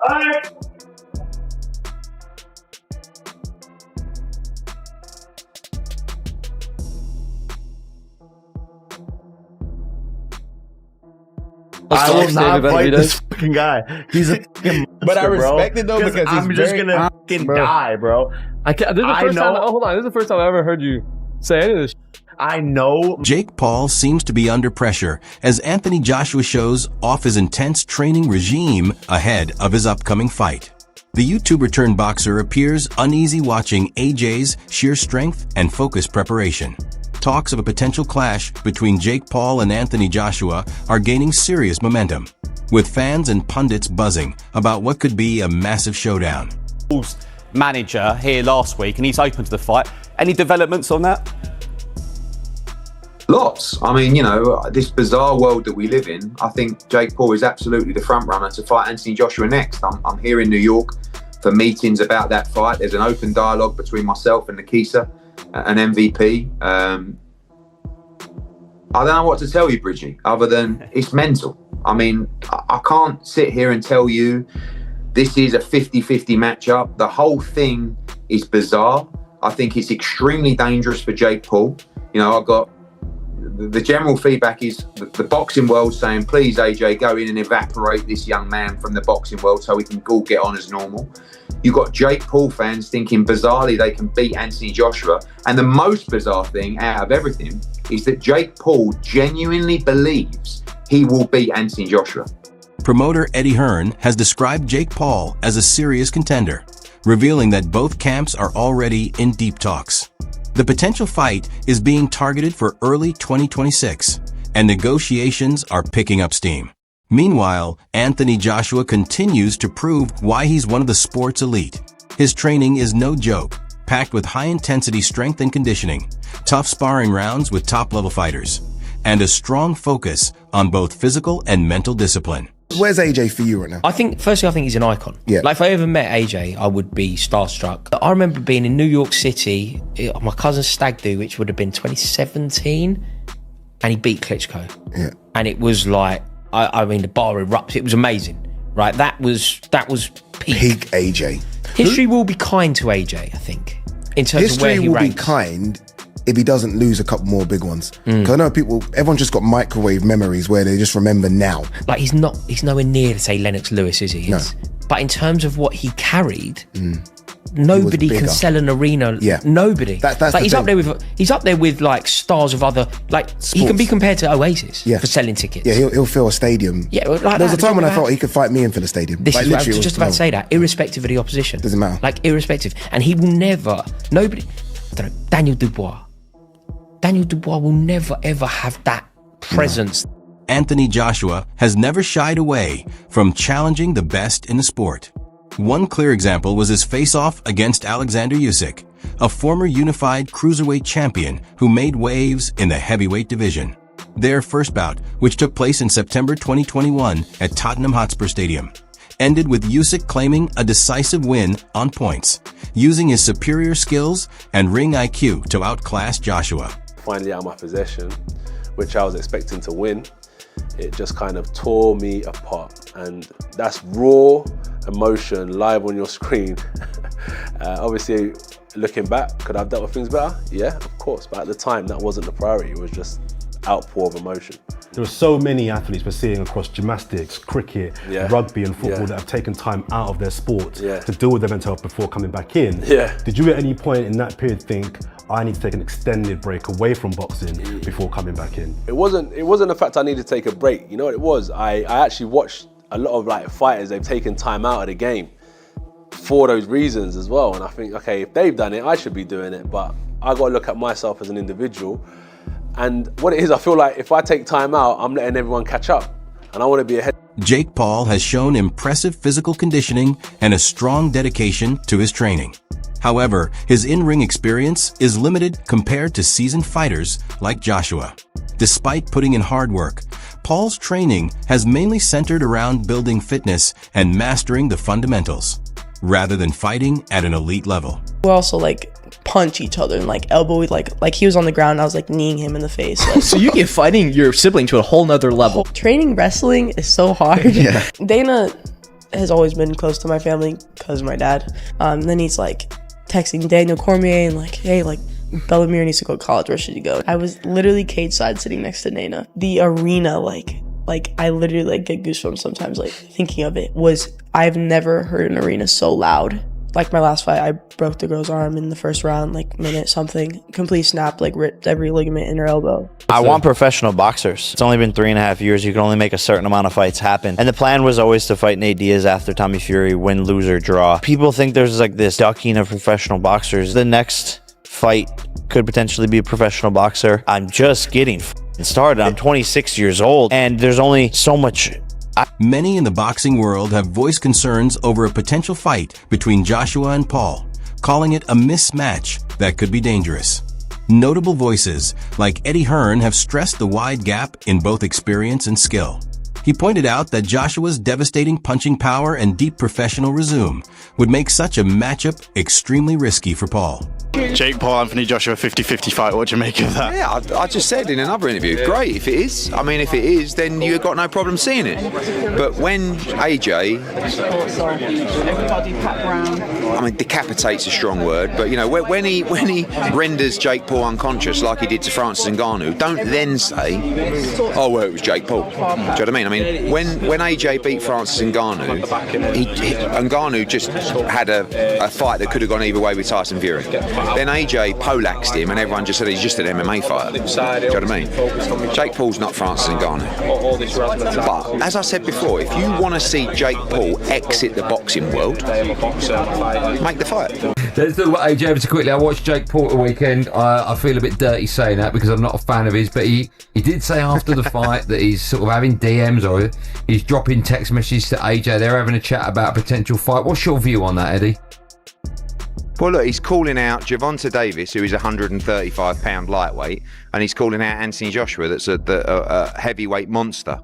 I will not fight this fucking guy. He's a fucking monster, but I respect it though because I'm just gonna fucking die, bro. I can't. This is the first time. Oh, hold on. This is the first time I ever heard you say any of this. I know. Jake Paul seems to be under pressure as Anthony Joshua shows off his intense training regime ahead of his upcoming fight. The YouTuber-turned-boxer appears uneasy watching AJ's sheer strength and focused preparation. Talks of a potential clash between Jake Paul and Anthony Joshua are gaining serious momentum, with fans and pundits buzzing about what could be a massive showdown. Paul's manager here last week, and he's open to the fight. Any developments on that? Lots. I mean, you know, this bizarre world that we live in, I think Jake Paul is absolutely the front runner to fight Anthony Joshua next. I'm here in New York for meetings about that fight. There's an open dialogue between myself and Nikisa, an MVP. I don't know what to tell you, Bridgie, other than it's mental. I mean, I can't sit here and tell you this is a 50-50 matchup. The whole thing is bizarre. I think it's extremely dangerous for Jake Paul. You know, I've got the general feedback is the boxing world saying, please, AJ, go in and evaporate this young man from the boxing world so we can all get on as normal. You've got Jake Paul fans thinking bizarrely they can beat Anthony Joshua. And the most bizarre thing out of everything is that Jake Paul genuinely believes he will beat Anthony Joshua. Promoter Eddie Hearn has described Jake Paul as a serious contender, revealing that both camps are already in deep talks. The potential fight is being targeted for early 2026, and negotiations are picking up steam. Meanwhile, Anthony Joshua continues to prove why he's one of the sport's elite. His training is no joke, packed with high-intensity strength and conditioning, tough sparring rounds with top-level fighters, and a strong focus on both physical and mental discipline. Where's AJ for you right now? I think he's an icon. Yeah. Like if I ever met AJ, I would be starstruck. I remember being in New York City, my cousin's stag do, which would have been 2017, and he beat Klitschko. Yeah. And it was like, I mean, the bar erupts. It was amazing, right? That was peak AJ. History will be kind to AJ, I think, in terms of where he ranks. History will be kind if he doesn't lose a couple more big ones. Because I know everyone's just got microwave memories where they just remember now. Like he's nowhere near to say Lennox Lewis, is he? No. But in terms of what he carried, nobody can sell an arena. Yeah. Nobody. That's like the he's up there with like stars of other, like sports. He can be compared to Oasis for selling tickets. Yeah, he'll fill a stadium. Yeah, like there was a time when I thought he could fight me and fill a stadium. This like, is what I was just about to say, that irrespective of the opposition. Doesn't matter. Like irrespective. And he will never, nobody, I don't know, Daniel Dubois will never ever have that presence. Anthony Joshua has never shied away from challenging the best in the sport. One clear example was his face-off against Alexander Usyk, a former unified cruiserweight champion who made waves in the heavyweight division. Their first bout, which took place in September 2021 at Tottenham Hotspur Stadium, ended with Usyk claiming a decisive win on points, using his superior skills and ring IQ to outclass Joshua. Finally out of my possession, which I was expecting to win, it just kind of tore me apart. And that's raw emotion live on your screen. Obviously, looking back, could I have dealt with things better? Yeah, of course. But at the time, that wasn't the priority. It was just outpour of emotion. There are so many athletes we're seeing across gymnastics, cricket, rugby and football that have taken time out of their sport to deal with their mental health before coming back in. Did you at any point in that period think, I need to take an extended break away from boxing before coming back in? It wasn't the fact I needed to take a break. You know what it was? I actually watched a lot of like fighters, they've taken time out of the game for those reasons as well. And I think, okay, if they've done it, I should be doing it. But I got to look at myself as an individual. And what it is, I feel like if I take time out, I'm letting everyone catch up. And I want to be ahead. Jake Paul has shown impressive physical conditioning and a strong dedication to his training. However, his in-ring experience is limited compared to seasoned fighters like Joshua. Despite putting in hard work, Paul's training has mainly centered around building fitness and mastering the fundamentals, rather than fighting at an elite level. We also like punch each other and like elbow, like he was on the ground and I was like kneeing him in the face. Like, so you get fighting your sibling to a whole nother level. Training wrestling is so hard. Dana has always been close to my family because of my dad. And then he's like texting Daniel Cormier and like, hey, like Bellemere needs to go to college, where should he go? I was literally cage side sitting next to Nana. The arena, like I literally like get goosebumps sometimes, like thinking of it. I've never heard an arena so loud. Like my last fight, I broke the girl's arm in the first round, like minute something. Complete snap, like ripped every ligament in her elbow. I want professional boxers. It's only been 3.5 years. You can only make a certain amount of fights happen. And the plan was always to fight Nate Diaz after Tommy Fury, win, lose, or draw. People think there's like this ducking of professional boxers. The next fight could potentially be a professional boxer. I'm just getting started. I'm 26 years old, and there's only so much. Many in the boxing world have voiced concerns over a potential fight between Joshua and Paul, calling it a mismatch that could be dangerous. Notable voices like Eddie Hearn have stressed the wide gap in both experience and skill. He pointed out that Joshua's devastating punching power and deep professional resume would make such a matchup extremely risky for Paul. Jake Paul, Anthony Joshua, 50-50 fight. What do you make of that? Yeah, I just said in another interview, great if it is. I mean, if it is, then you've got no problem seeing it. But when AJ, I mean, decapitate's a strong word, but you know, when he renders Jake Paul unconscious like he did to Francis Ngannou, don't then say, oh well, it was Jake Paul. Do you know what I mean? I mean, when AJ beat Francis Ngannou, Ngannou just had a fight that could have gone either way with Tyson Fury. Then AJ poleaxed him and everyone just said he's just an MMA fighter. Do you know what I mean? Jake Paul's not Francis Ngannou. But as I said before, if you want to see Jake Paul exit the boxing world, make the fight. Let's talk about AJ ever so quickly. I watched Jake Paul the weekend. I feel a bit dirty saying that because I'm not a fan of his, but he did say after the fight that he's sort of having DMs or he's dropping text messages to AJ. They're having a chat about a potential fight. What's your view on that, Eddie? Well, look, he's calling out Gervonta Davis, who is a 135-pound lightweight, and he's calling out Anthony Joshua, that's a heavyweight monster.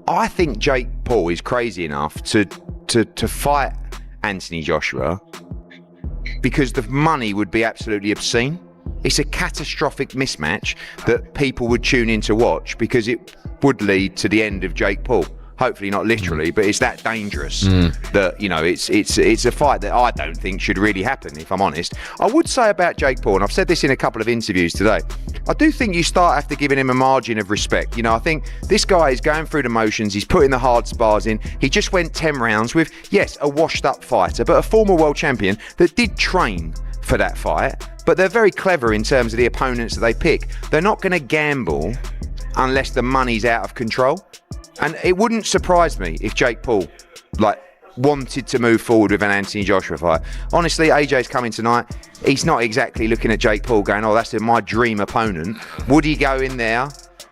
I think Jake Paul is crazy enough to fight Anthony Joshua because the money would be absolutely obscene. It's a catastrophic mismatch that people would tune in to watch because it would lead to the end of Jake Paul. Hopefully not literally, but it's that dangerous that, you know, it's a fight that I don't think should really happen, if I'm honest. I would say about Jake Paul, and I've said this in a couple of interviews today, I do think you start after giving him a margin of respect. You know, I think this guy is going through the motions, he's putting the hard spars in. He just went 10 rounds with, yes, a washed up fighter, but a former world champion that did train for that fight. But they're very clever in terms of the opponents that they pick. They're not going to gamble unless the money's out of control. And it wouldn't surprise me if Jake Paul, wanted to move forward with an Anthony Joshua fight. Honestly, AJ's coming tonight. He's not exactly looking at Jake Paul going, oh, that's my dream opponent. Would he go in there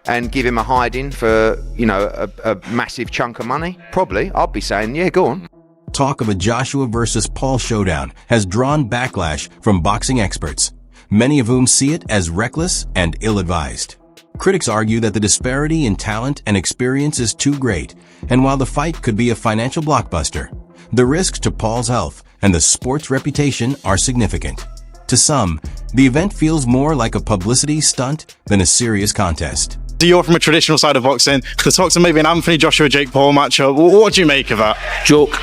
and give him a hiding for, you know, a massive chunk of money? Probably. I'd be saying, yeah, go on. Talk of a Joshua versus Paul showdown has drawn backlash from boxing experts, many of whom see it as reckless and ill-advised. Critics argue that the disparity in talent and experience is too great, and while the fight could be a financial blockbuster, the risks to Paul's health and the sport's reputation are significant. To some, the event feels more like a publicity stunt than a serious contest. You're from a traditional side of boxing. The talks of maybe an Anthony Joshua Jake Paul matchup. What do you make of that? Joke.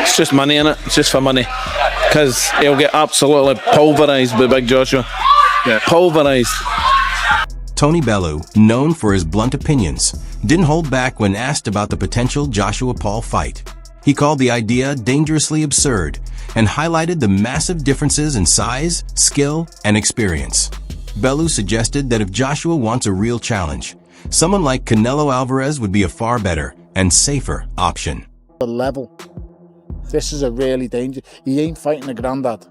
It's just money in it. It's just for money. Because he'll get absolutely pulverised by Big Joshua. Yeah, pulverised. Tony Bellew, known for his blunt opinions, didn't hold back when asked about the potential Joshua-Paul fight. He called the idea dangerously absurd and highlighted the massive differences in size, skill, and experience. Bellew suggested that if Joshua wants a real challenge, someone like Canelo Alvarez would be a far better and safer option. The level. This is a really dangerous. He ain't fighting a granddad.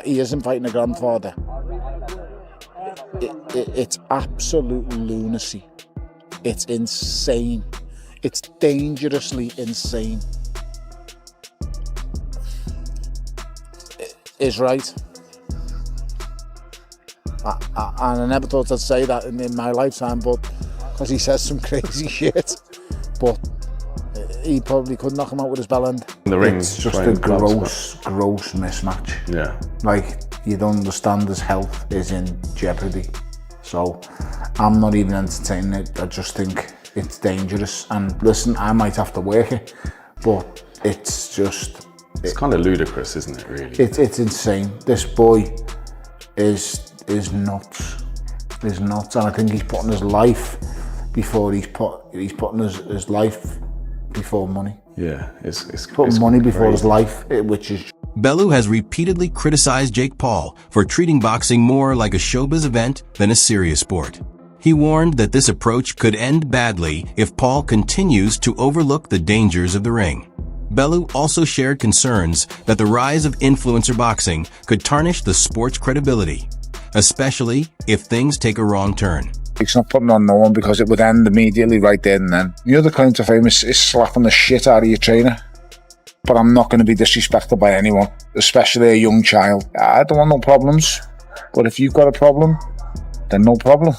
He isn't fighting a grandfather. It's absolute lunacy. It's insane. It's dangerously insane. Is right. And I never thought I'd say that in my lifetime, but because he says some crazy shit. But he probably could knock him out with his bell end. The ring. It's just a gross mismatch. Yeah. Like, you don't understand his health is in jeopardy. So I'm not even entertaining it. I just think it's dangerous. And listen, I might have to work it, but it's just... It's kind of ludicrous, isn't it, really? It's insane. This boy is nuts. Is nuts, and I think he's putting his life before he's putting his life before money. Yeah, it's putting money before his life, which is... Bellew has repeatedly criticized Jake Paul for treating boxing more like a showbiz event than a serious sport. He warned that this approach could end badly if Paul continues to overlook the dangers of the ring. Bellew also shared concerns that the rise of influencer boxing could tarnish the sport's credibility, especially if things take a wrong turn. It's not putting on no one because it would end immediately right there and then. The other claim to fame is slapping the shit out of your trainer. But I'm not going to be disrespected by anyone, especially a young child. I don't want no problems, but if you've got a problem, then no problem.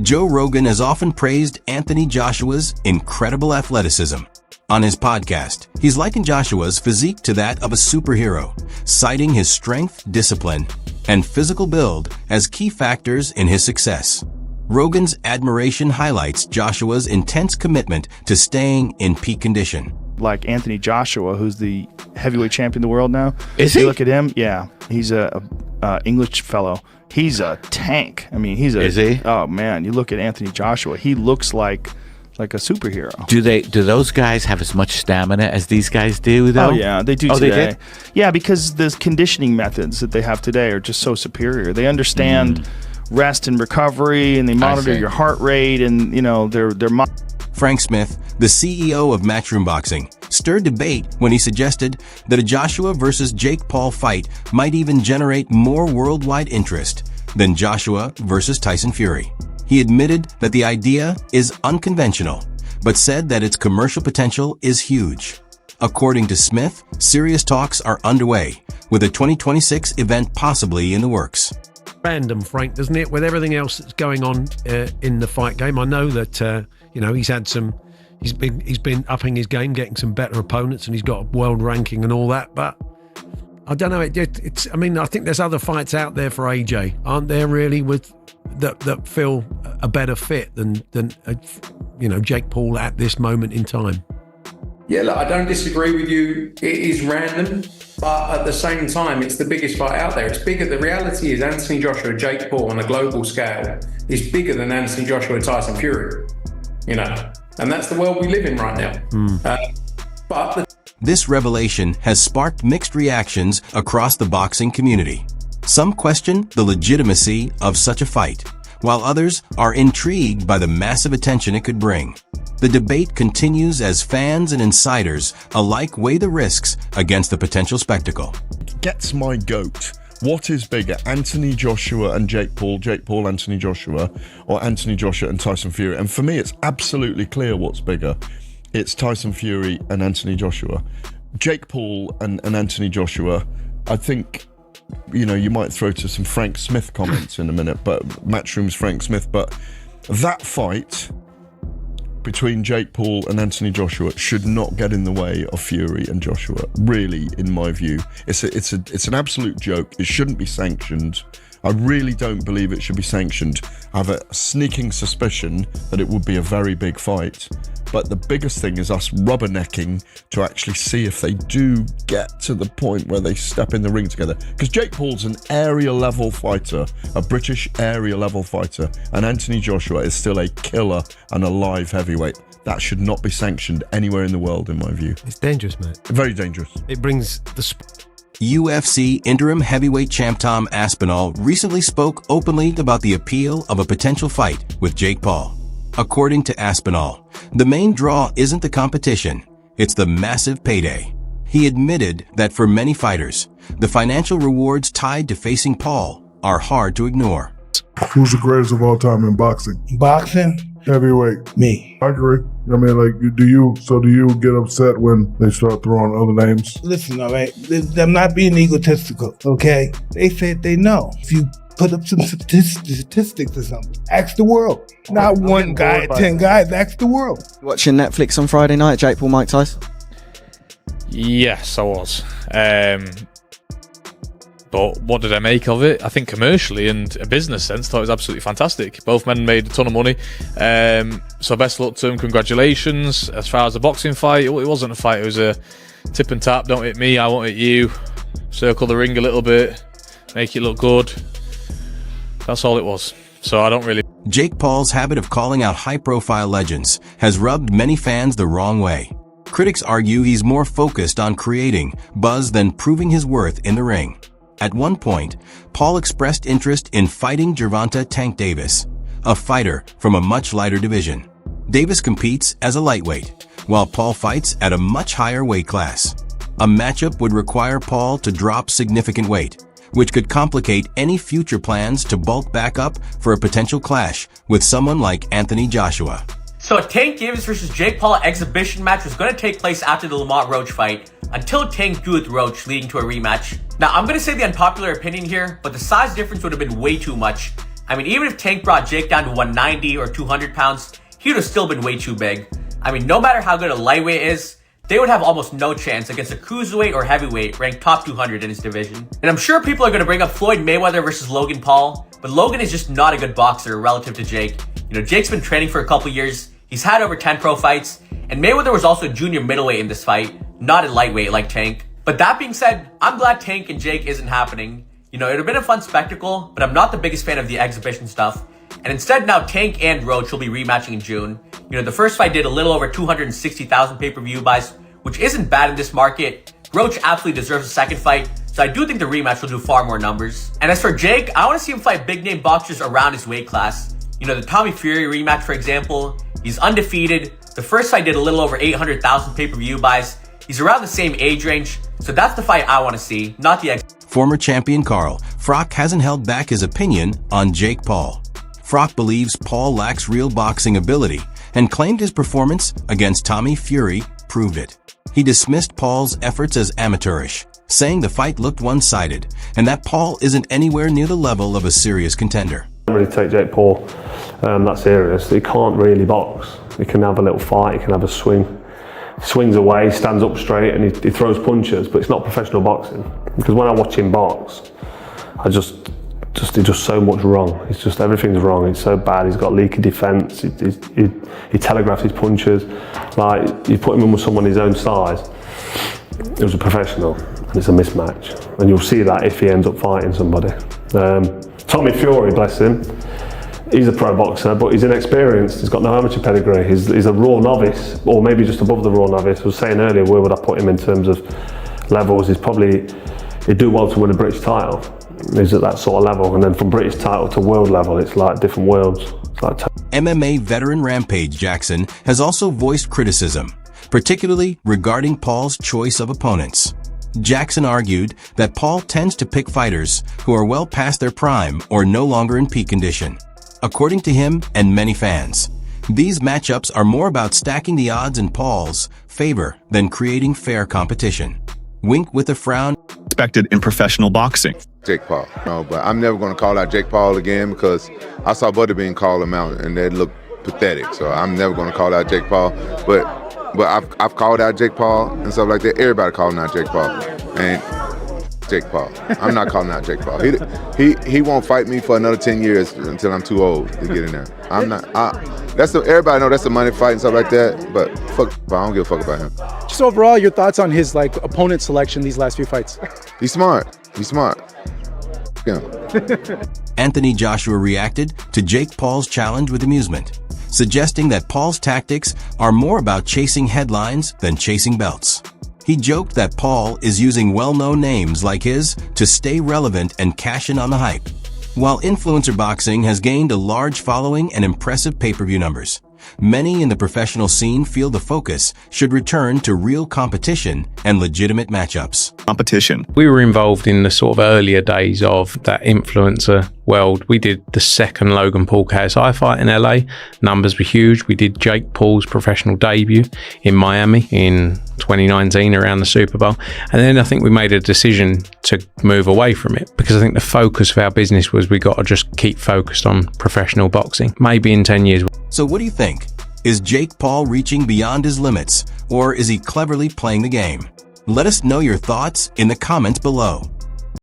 Joe Rogan has often praised Anthony Joshua's incredible athleticism. On his podcast, he's likened Joshua's physique to that of a superhero, citing his strength, discipline, and physical build as key factors in his success. Rogan's admiration highlights Joshua's intense commitment to staying in peak condition. Like Anthony Joshua, who's the heavyweight champion of the world now. Is he? You look at him, yeah. He's a English fellow. He's a tank. I mean, Is he? Oh man, you look at Anthony Joshua. He looks like a superhero. Do those guys have as much stamina as these guys do, though? Oh yeah, they do today. They did? Yeah, because the conditioning methods that they have today are just so superior. They understand rest and recovery, and they monitor your heart rate, and they're Frank Smith, the CEO of Matchroom Boxing, stirred debate when he suggested that a Joshua versus Jake Paul fight might even generate more worldwide interest than Joshua versus Tyson Fury. He admitted that the idea is unconventional, but said that its commercial potential is huge. According to Smith, serious talks are underway, with a 2026 event possibly in the works. Random, Frank, doesn't it? With everything else that's going on in the fight game, I know that he's had some. He's been upping his game, getting some better opponents, and he's got a world ranking and all that. But I don't know. It's. I mean, I think there's other fights out there for AJ, aren't there? Really, with that feel a better fit than Jake Paul at this moment in time. Yeah, look, I don't disagree with you. It is random, but at the same time, it's the biggest fight out there. It's bigger. The reality is Anthony Joshua, Jake Paul on a global scale is bigger than Anthony Joshua, Tyson Fury. And that's the world we live in right now. This revelation has sparked mixed reactions across the boxing community. Some question the legitimacy of such a fight, while others are intrigued by the massive attention it could bring. The debate continues as fans and insiders alike weigh the risks against the potential spectacle. Gets my goat. What is bigger, Anthony Joshua and Jake Paul, Anthony Joshua, or Anthony Joshua and Tyson Fury? And for me, it's absolutely clear what's bigger. It's Tyson Fury and Anthony Joshua. Jake Paul and Anthony Joshua, I think, you might throw to some Frank Smith comments in a minute, but Matchroom's Frank Smith, but that fight between Jake Paul and Anthony Joshua should not get in the way of Fury and Joshua. Really, in my view, it's an absolute joke. It shouldn't be sanctioned. I really don't believe it should be sanctioned. I have a sneaking suspicion that it would be a very big fight. But the biggest thing is us rubbernecking to actually see if they do get to the point where they step in the ring together. Because Jake Paul's an area level fighter, a British area level fighter, and Anthony Joshua is still a killer and a live heavyweight. That should not be sanctioned anywhere in the world, in my view. It's dangerous, mate. Very dangerous. It brings the... UFC interim heavyweight champ Tom Aspinall recently spoke openly about the appeal of a potential fight with Jake Paul. According to Aspinall, the main draw isn't the competition, it's the massive payday. He admitted that for many fighters, the financial rewards tied to facing Paul are hard to ignore. Who's the greatest of all time in boxing? Boxing? Heavyweight. Me. I agree. I mean, do you get upset when they start throwing other names? Listen, all right, I'm not being egotistical, okay? They said they know. If you put up some statistics or something, ask the world. Not one guy, 10 guys, ask the world. Watching Netflix on Friday night, Jake Paul, Mike Tyson? Yes, I was. But what did I make of it? I think commercially and a business sense, thought it was absolutely fantastic. Both men made a ton of money. So best of luck to them. Congratulations. As far as the boxing fight, it wasn't a fight. It was a tip and tap. Don't hit me, I won't hit you. Circle the ring a little bit. Make it look good. That's all it was. So I don't really... Jake Paul's habit of calling out high-profile legends has rubbed many fans the wrong way. Critics argue he's more focused on creating buzz than proving his worth in the ring. At one point, Paul expressed interest in fighting Gervonta Tank Davis, a fighter from a much lighter division. Davis competes as a lightweight, while Paul fights at a much higher weight class. A matchup would require Paul to drop significant weight, which could complicate any future plans to bulk back up for a potential clash with someone like Anthony Joshua. So a Tank Davis versus Jake Paul exhibition match was going to take place after the Lamont Roach fight, until Tank drew with Roach, leading to a rematch. Now, I'm going to say the unpopular opinion here, but the size difference would have been way too much. I mean, even if Tank brought Jake down to 190 or 200 pounds, he would have still been way too big. I mean, no matter how good a lightweight is, they would have almost no chance against a cruiserweight or heavyweight ranked top 200 in his division. And I'm sure people are going to bring up Floyd Mayweather versus Logan Paul, but Logan is just not a good boxer relative to Jake. You know, Jake's been training for a couple years, he's had over 10 pro fights, and Mayweather was also junior middleweight in this fight, not a lightweight like Tank. But that being said, I'm glad Tank and Jake isn't happening. You know, it would have been a fun spectacle, but I'm not the biggest fan of the exhibition stuff. And instead now Tank and Roach will be rematching in June. You know, the first fight did a little over 260,000 pay-per-view buys, which isn't bad in this market. Roach absolutely deserves a second fight, so I do think the rematch will do far more numbers. And as for Jake, I want to see him fight big-name boxers around his weight class. You know, the Tommy Fury rematch, for example, he's undefeated. The first fight did a little over 800,000 pay-per-view buys. He's around the same age range, so that's the fight I want to see, not the Former champion Carl Froch hasn't held back his opinion on Jake Paul. Froch believes Paul lacks real boxing ability and claimed his performance against Tommy Fury proved it. He dismissed Paul's efforts as amateurish, saying the fight looked one-sided and that Paul isn't anywhere near the level of a serious contender. I don't really take Jake Paul that serious. He can't really box. He can have a little fight, he can have a swing. He swings away, stands up straight and he throws punches, but it's not professional boxing. Because when I watch him box, he does so much wrong. It's just everything's wrong. It's so bad. He's got leaky defence. He telegraphs his punches. Like you put him in with someone his own size. It was a professional, and it's a mismatch. And you'll see that if he ends up fighting somebody. Tommy Fury, bless him. He's a pro boxer, but he's inexperienced. He's got no amateur pedigree. He's a raw novice, or maybe just above the raw novice. I was saying earlier, where would I put him in terms of levels? He'd do well to win a British title. He's at that sort of level, and then from British title to world level, it's like different worlds. It's like MMA veteran Rampage Jackson has also voiced criticism, particularly regarding Paul's choice of opponents. Jackson argued that Paul tends to pick fighters who are well past their prime or no longer in peak condition. According to him and many fans, these matchups are more about stacking the odds in Paul's favor than creating fair competition. Wink with a frown. Expected in professional boxing. Jake Paul. No, but I'm never going to call out Jake Paul again because I saw Butterbean call him out and that looked pathetic. So I'm never going to call out Jake Paul. But I've called out Jake Paul and stuff like that. Everybody calling out Jake Paul. And Jake Paul. I'm not calling out Jake Paul. He won't fight me for another 10 years until I'm too old to get in there. I'm not. Everybody know that's a money fight and stuff like that. But fuck, I don't give a fuck about him. Just overall, your thoughts on his opponent selection these last few fights? He's smart. Yeah. Anthony Joshua reacted to Jake Paul's challenge with amusement, suggesting that Paul's tactics are more about chasing headlines than chasing belts. He joked that Paul is using well-known names like his to stay relevant and cash in on the hype. While influencer boxing has gained a large following and impressive pay-per-view numbers, many in the professional scene feel the focus should return to real competition and legitimate matchups. Competition. We were involved in the sort of earlier days of that influencer world. We did the second Logan Paul KSI fight in LA. Numbers were huge. We did Jake Paul's professional debut in Miami in 2019 around the Super Bowl. And then I think we made a decision to move away from it because I think the focus of our business was we got to just keep focused on professional boxing. Maybe in 10 years. So what do you think? Is Jake Paul reaching beyond his limits, or is he cleverly playing the game? Let us know your thoughts in the comments below.